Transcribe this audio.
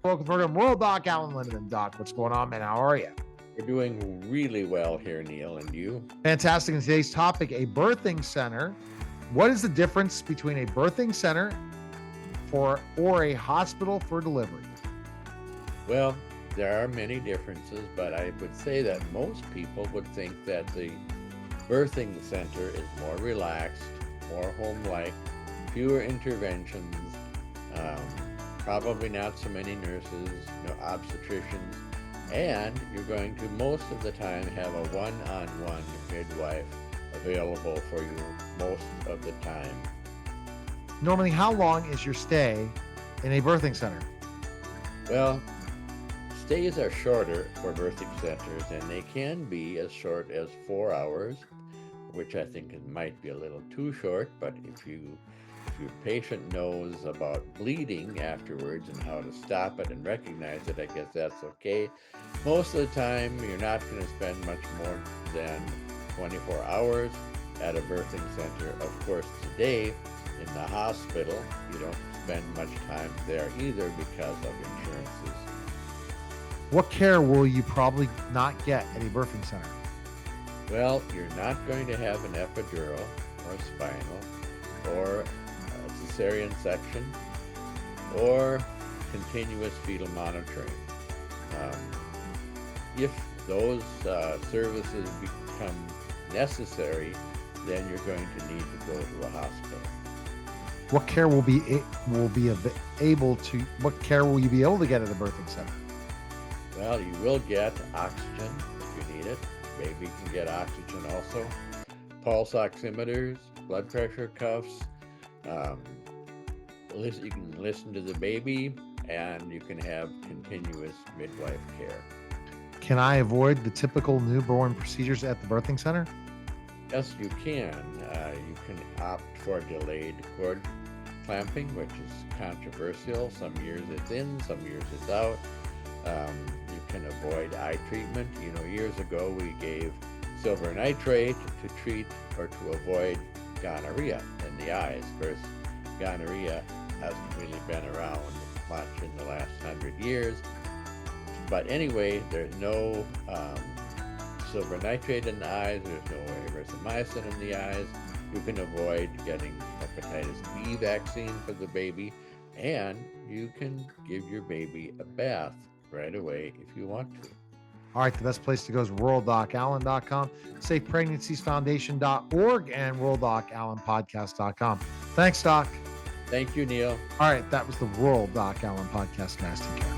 Welcome to the program, World Doc Alan Lindemann. Doc, what's going on, man? How are you? We're doing really well here, Neil, and you? Fantastic. In today's topic, a birthing center. What is the difference between a birthing center or a hospital for delivery? Well, there are many differences, but I would say that most people would think that the birthing center is more relaxed, more home-like, fewer interventions, probably not so many nurses, no obstetricians, and you're going to most of the time have a one-on-one midwife available for you most of the time. Normally, how long is your stay in a birthing center? Well, stays are shorter for birthing centers, and they can be as short as 4 hours, which I think it might be a little too short, but if your patient knows about bleeding afterwards and how to stop it and recognize it, I guess that's okay. Most of the time, you're not going to spend much more than 24 hours at a birthing center. Of course, today in the hospital, you don't spend much time there either because of insurances. What care will you probably not get at a birthing center? Well, you're not going to have an epidural or spinal or a cesarean section or continuous fetal monitoring. If those services become necessary, then you're going to need to go to a hospital. What care will you be able to get at a birthing center? Well, you will get oxygen if you need it. Baby can get oxygen also. Pulse oximeters, blood pressure cuffs. You can listen to the baby, and you can have continuous midwife care. Can I avoid the typical newborn procedures at the birthing center? Yes, you can. You can opt for delayed cord clamping, which is controversial. Some years it's in, some years it's out. You can avoid eye treatment. Years ago we gave silver nitrate to treat or to avoid gonorrhea in the eyes. Of course, gonorrhea hasn't really been around much in the last 100 years. But anyway, there's no silver nitrate in the eyes, there's no erythromycin in the eyes. You can avoid getting hepatitis B vaccine for the baby, and you can give your baby a bath right away if you want to. All right, the best place to go is worlddocallen.com, safepregnancyfoundation.org, and worlddocallenpodcast.com. Thanks, Doc. Thank you, Neil. All right, that was the World Doc Allen podcast, guys. Take care.